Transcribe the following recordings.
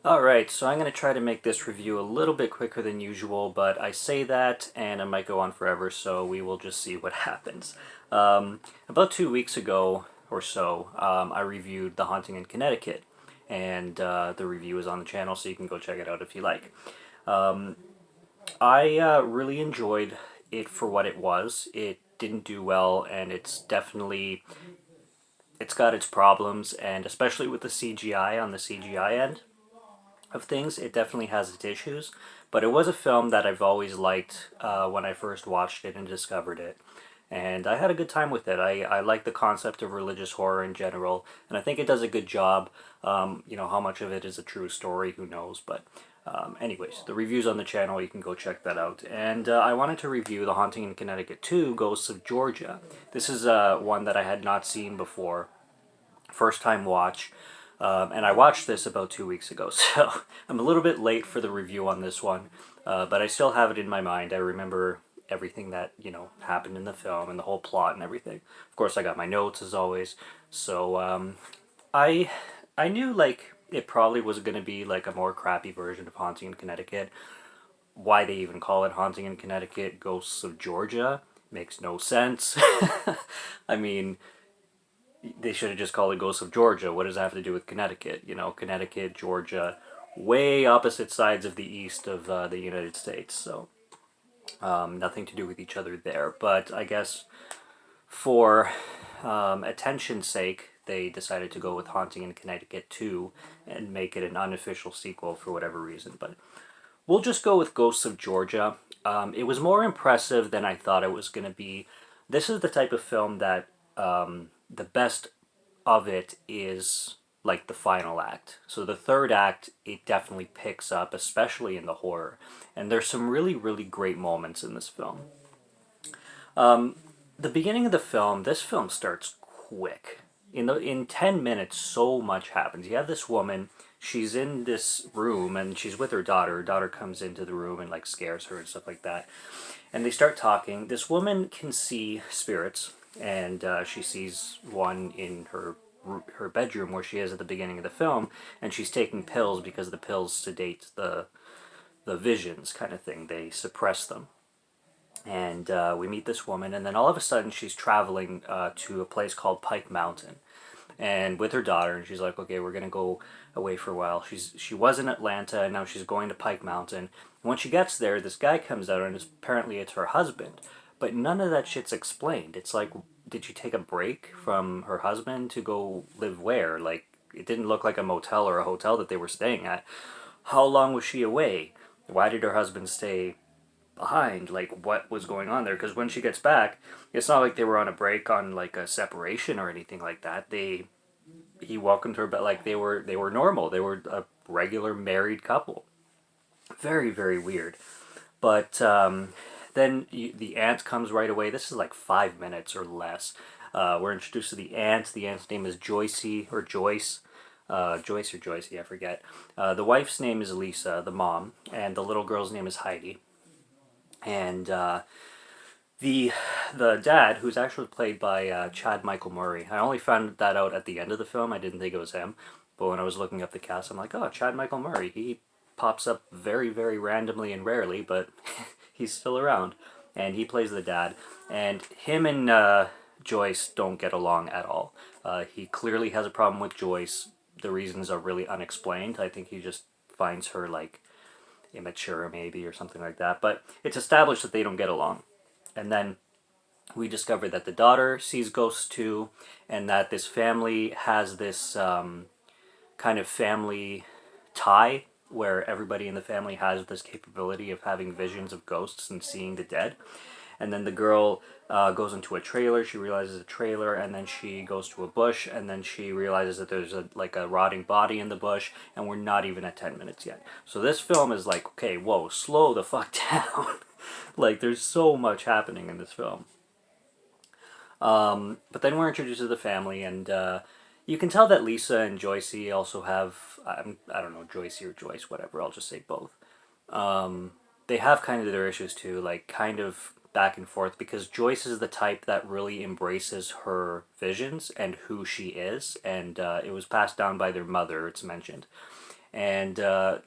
Alright, so I'm going to try to make this review a little bit quicker than usual, but I say that and it might go on forever, so we will just see what happens. About 2 weeks ago or so, I reviewed The Haunting in Connecticut, and the review is on the channel, so you can go check it out if you like. I really enjoyed it for what it was. It didn't do well, and it's got its problems, and especially with the CGI on the CGI end of things, it definitely has its issues. But it was a film that I've always liked when I first watched it and discovered it. And I had a good time with it. I like the concept of religious horror in general, and I think it does a good job. How much of it is a true story, who knows, but anyways, the review's on the channel, you can go check that out. And I wanted to review The Haunting in Connecticut 2, Ghosts of Georgia. This is one that I had not seen before, first time watch. And I watched this about 2 weeks ago, so I'm a little bit late for the review on this one, but I still have it in my mind. I remember everything that, happened in the film and the whole plot and everything. Of course, I got my notes as always, so I I knew, like, it probably was going to be like a more crappy version of Haunting in Connecticut. Why they even call it Haunting in Connecticut, Ghosts of Georgia, makes no sense. I mean, they should have just called it Ghosts of Georgia. What does that have to do with Connecticut? Connecticut, Georgia, way opposite sides of the east of the United States, so nothing to do with each other there. But I guess for attention's sake, they decided to go with Haunting in Connecticut 2 and make it an unofficial sequel for whatever reason. But we'll just go with Ghosts of Georgia. It was more impressive than I thought it was going to be. This is the type of film that the best of it is like the final act. So the third act, it definitely picks up, especially in the horror. And there's some really, really great moments in this film. The beginning of the film, this film starts quick. In 10 minutes, so much happens. You have this woman, she's in this room, and she's with her daughter. Her daughter comes into the room and, like, scares her and stuff like that. And they start talking. This woman can see spirits, and she sees one in her bedroom where she is at the beginning of the film, and she's taking pills because the pills sedate the visions, kind of thing. They suppress them. And we meet this woman, and then all of a sudden she's traveling to a place called Pike Mountain, and with her daughter, and she's like, okay, we're gonna go away for a while. She was in Atlanta, and now she's going to Pike Mountain. And when she gets there, this guy comes out, and apparently it's her husband, but none of that shit's explained. It's like, did she take a break from her husband to go live where? Like, it didn't look like a motel or a hotel that they were staying at. How long was she away? Why did her husband stay behind? Like, what was going on there? Because when she gets back, it's not like they were on a break on, like, a separation or anything like that. He welcomed her, but like they were normal. They were a regular married couple. Very, very weird. But then the aunt comes right away. This is like 5 minutes or less. We're introduced to the aunt. The aunt's name is Joycey or Joyce. Joyce or Joycey, I forget. The wife's name is Lisa, the mom, and the little girl's name is Heidi. And the dad, who's actually played by Chad Michael Murray. I only found that out at the end of the film. I didn't think it was him. But when I was looking up the cast, I'm like, oh, Chad Michael Murray. He pops up very, very randomly and rarely, but he's still around. And he plays the dad. And him and Joyce don't get along at all. He clearly has a problem with Joyce. The reasons are really unexplained. I think he just finds her, like, immature maybe or something like that. But it's established that they don't get along. And then we discover that the daughter sees ghosts too, and that this family has this kind of family tie where everybody in the family has this capability of having visions of ghosts and seeing the dead. And then the girl goes into a trailer. She realizes a trailer, and then she goes to a bush, and then she realizes that there's a rotting body in the bush, and we're not even at 10 minutes yet. So this film is like, okay, whoa, slow the fuck down. Like, there's so much happening in this film. But then we're introduced to the family, and you can tell that Lisa and Joycey also have, I don't know, Joycey or Joyce, whatever, I'll just say both. They have kind of their issues too, like, kind of back and forth, because Joyce is the type that really embraces her visions and who she is, and it was passed down by their mother, it's mentioned. And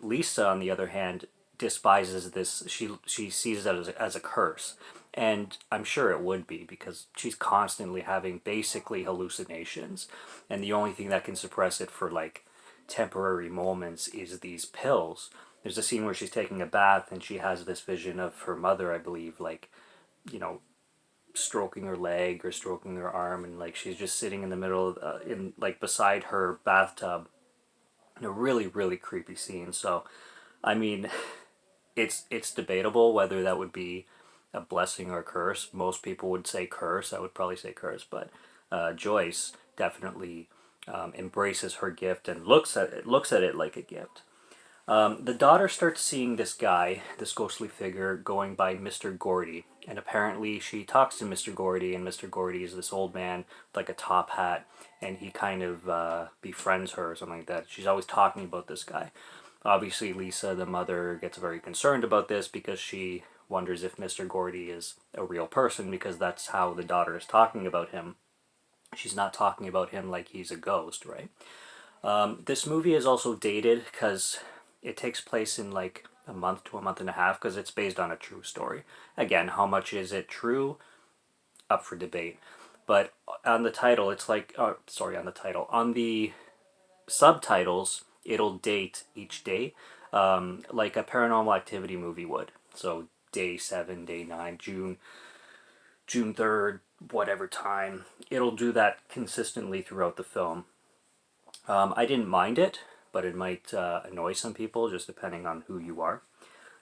Lisa, on the other hand, despises this. She sees it as a curse, and I'm sure it would be because she's constantly having basically hallucinations, and the only thing that can suppress it for like temporary moments is these pills. There's a scene where she's taking a bath and she has this vision of her mother, I believe, like, you know, stroking her leg or stroking her arm, and like she's just sitting in the middle of, in like beside her bathtub. A really really creepy scene. So, I mean, it's debatable whether that would be a blessing or a curse. Most people would say curse. I would probably say curse, but Joyce definitely embraces her gift and looks at it like a gift. The daughter starts seeing this guy, this ghostly figure, going by Mr. Gordy, and apparently she talks to Mr. Gordy, and Mr. Gordy is this old man with like a top hat, and he kind of befriends her or something like that. She's always talking about this guy. Obviously, Lisa, the mother, gets very concerned about this because she wonders if Mr. Gordy is a real person, because that's how the daughter is talking about him. She's not talking about him like he's a ghost, right? This movie is also dated because it takes place in like a month to a month and a half because it's based on a true story. Again, how much is it true? Up for debate. But on the title, it's like, sorry, on the title. On the subtitles, it'll date each day, like a Paranormal Activity movie would. So day 7, day 9, June 3rd, whatever time. It'll do that consistently throughout the film. I didn't mind it, but it might annoy some people, just depending on who you are.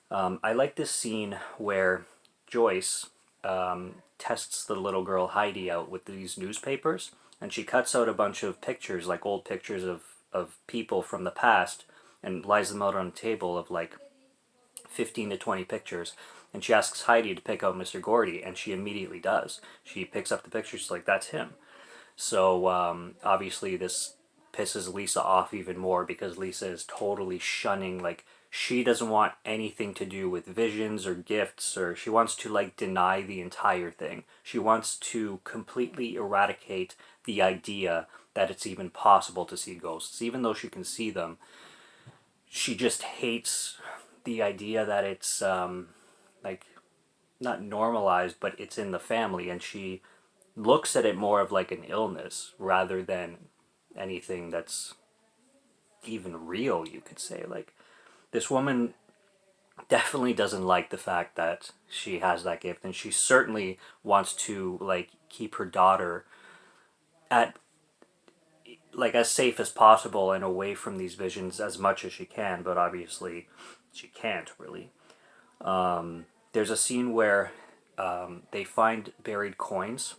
I like this scene where Joyce tests the little girl Heidi out with these newspapers, and she cuts out a bunch of pictures, like old pictures of people from the past, and lies them out on a table of like 15 to 20 pictures. And she asks Heidi to pick out Mr. Gordy, and she immediately does. She picks up the pictures, she's like, that's him. So obviously this pisses Lisa off even more because Lisa is totally shunning, like, she doesn't want anything to do with visions or gifts, or she wants to like deny the entire thing. She wants to completely eradicate the idea that it's even possible to see ghosts. Even though she can see them, she just hates the idea that it's like not normalized, but it's in the family, and she looks at it more of like an illness rather than anything that's even real, you could say. Like, this woman definitely doesn't like the fact that she has that gift, and she certainly wants to like keep her daughter at like as safe as possible and away from these visions as much as she can, but obviously she can't really. There's a scene where they find buried coins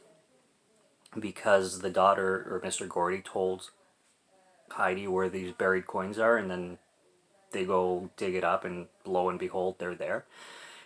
because the daughter, or Mr. Gordy, told Heidi where these buried coins are, and then they go dig it up, and lo and behold, they're there.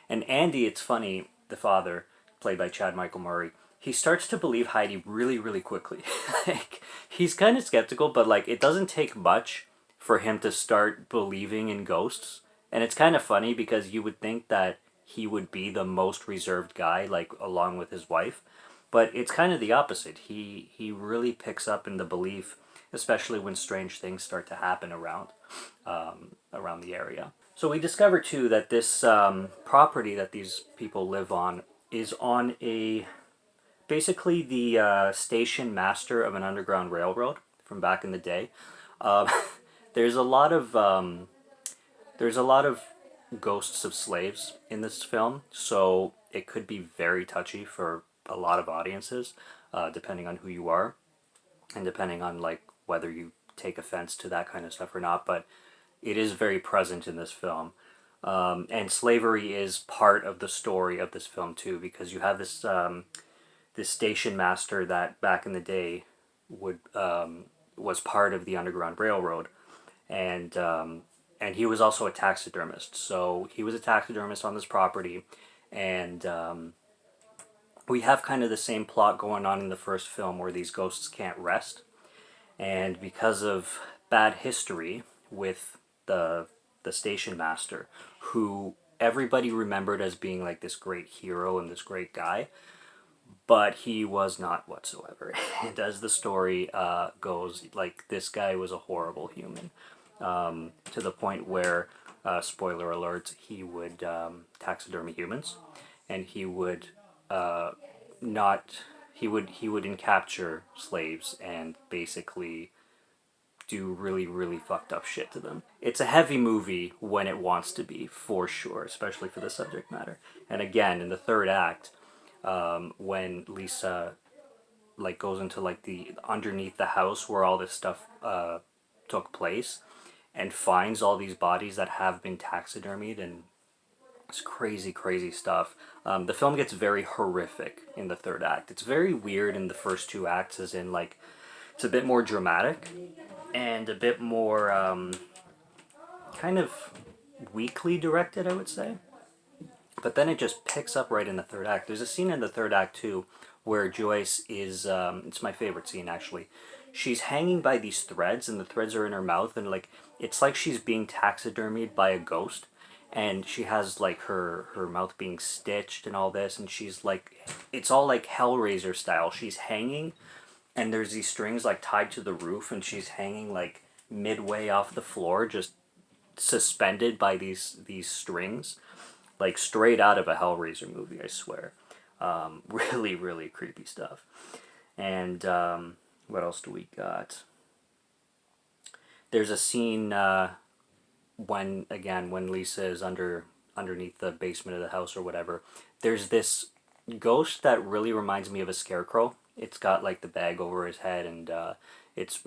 And Andy, it's funny, the father, played by Chad Michael Murray, he starts to believe Heidi really, really quickly. Like, he's kind of skeptical, but like, it doesn't take much for him to start believing in ghosts. And it's kind of funny because you would think that he would be the most reserved guy, like along with his wife. But it's kind of the opposite. He really picks up in the belief, especially when strange things start to happen around the area. So we discover too that this property that these people live on is on basically the station master of an underground railroad from back in the day. Uh, there's a lot of ghosts of slaves in this film, so it could be very touchy for a lot of audiences, depending on who you are, and depending on like whether you take offense to that kind of stuff or not. But it is very present in this film, and slavery is part of the story of this film too, because you have this this station master that back in the day would was part of the Underground Railroad, and he was also a taxidermist. So he was a taxidermist on this property, and we have kind of the same plot going on in the first film where these ghosts can't rest, and because of bad history with the station master, who everybody remembered as being like this great hero and this great guy, but he was not whatsoever. And as the story goes, like, this guy was a horrible human. to the point where, spoiler alert, he would taxidermy humans, and he would not he would encapture slaves and basically do really, really fucked up shit to them. It's a heavy movie when it wants to be, for sure, especially for the subject matter. And again, in the third act, when Lisa like goes into like the underneath the house where all this stuff took place, and finds all these bodies that have been taxidermied, and it's crazy, crazy stuff. The film gets very horrific in the third act. It's very weird in the first two acts, as in like it's a bit more dramatic and a bit more kind of weakly directed, I would say. But then it just picks up right in the third act. There's a scene in the third act too where Joyce is, it's my favorite scene actually. She's hanging by these threads, and the threads are in her mouth, and like it's like she's being taxidermied by a ghost, and she has like her mouth being stitched and all this, and she's like, it's all like Hellraiser style. She's hanging, and there's these strings like tied to the roof, and she's hanging like midway off the floor, just suspended by these strings, like straight out of a Hellraiser movie, I swear. Really, really creepy stuff. And what else do we got? There's a scene when Lisa is underneath the basement of the house or whatever. There's this ghost that really reminds me of a scarecrow. It's got like the bag over his head, and it's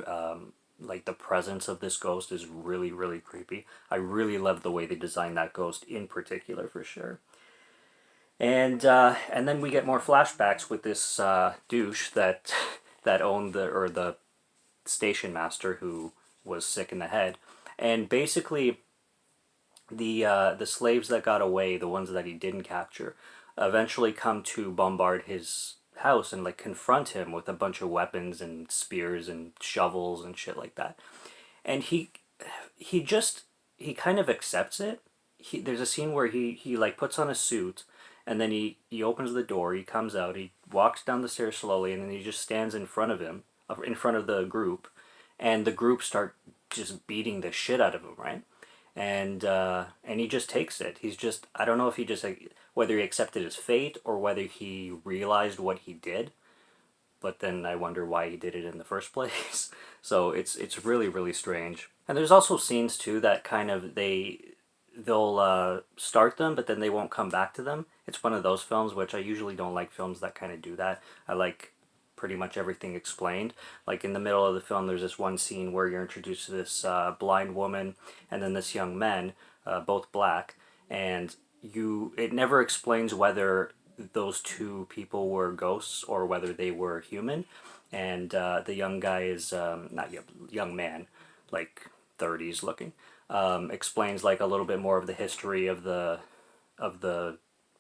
like the presence of this ghost is really, really creepy. I really love the way they designed that ghost in particular, for sure. And then we get more flashbacks with this douche that owned the station master, who was sick in the head, and basically the slaves that got away, the ones that he didn't capture, eventually come to bombard his house and like confront him with a bunch of weapons and spears and shovels and shit like that. And he kind of accepts it. There's a scene where he like puts on a suit, and then he opens the door, he comes out, he walks down the stairs slowly, and then he just stands in front of the group, and the group start just beating the shit out of him, right? And he just takes it. He's just, I don't know if he just, like, whether he accepted his fate or whether he realized what he did, but then I wonder why he did it in the first place. So it's really, really strange. And there's also scenes too that kind of they'll start them, but then they won't come back to them. It's one of those films, which I usually don't like films that kind of do that. I like pretty much everything explained. Like in the middle of the film, there's this one scene where you're introduced to this blind woman and then this young man, both black, and it never explains whether those two people were ghosts or whether they were human. And the young guy is not young man, like 30s looking. Explains like a little bit more of the history of the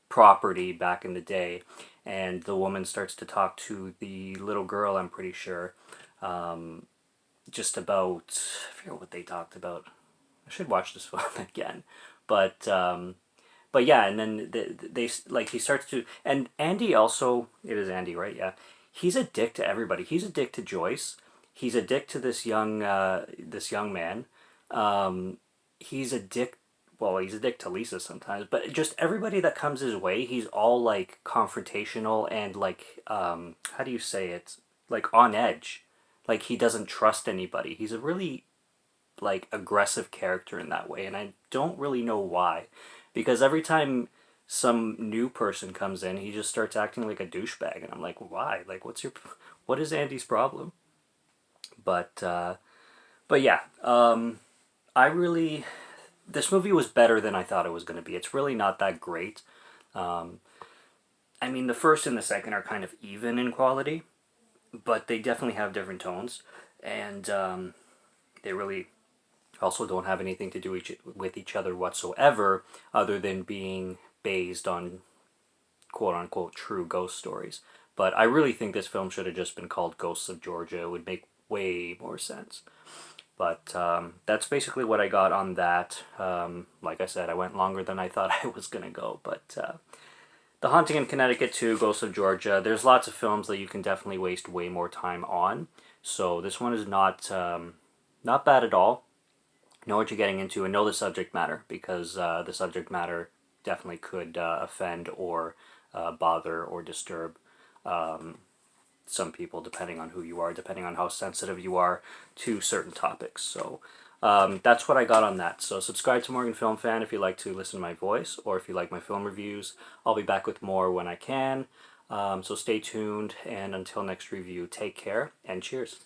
property back in the day, and the woman starts to talk to the little girl, I'm pretty sure, just about, I forget what they talked about. I should watch this film again, but yeah, and then they like he starts to, and Andy also, it is Andy, right? Yeah, he's a dick to everybody. He's a dick to Joyce. He's a dick to this young man. He's a dick. Well, he's a dick to Lisa sometimes, but just everybody that comes his way, he's all like confrontational and like how do you say it? Like on edge. Like he doesn't trust anybody. He's a really like aggressive character in that way, and I don't really know why, because every time some new person comes in, he just starts acting like a douchebag, and I'm like, why? Like, what is Andy's problem? But yeah, this movie was better than I thought it was going to be. It's really not that great. I mean, the first and the second are kind of even in quality, but they definitely have different tones, and they really also don't have anything to do with each other whatsoever, other than being based on quote-unquote true ghost stories. But I really think this film should have just been called Ghosts of Georgia. It would make way more sense. But that's basically what I got on that. Like I said, I went longer than I thought I was going to go. But The Haunting in Connecticut 2, Ghosts of Georgia, there's lots of films that you can definitely waste way more time on. So this one is not bad at all. know what you're getting into and know the subject matter, because the subject matter definitely could offend or bother or disturb some people, depending on who you are, depending on how sensitive you are to certain topics. So that's what I got on that. So subscribe to Morgan Film Fan if you like to listen to my voice, or if you like my film reviews. I'll be back with more when I can. So stay tuned, and until next review, take care and cheers.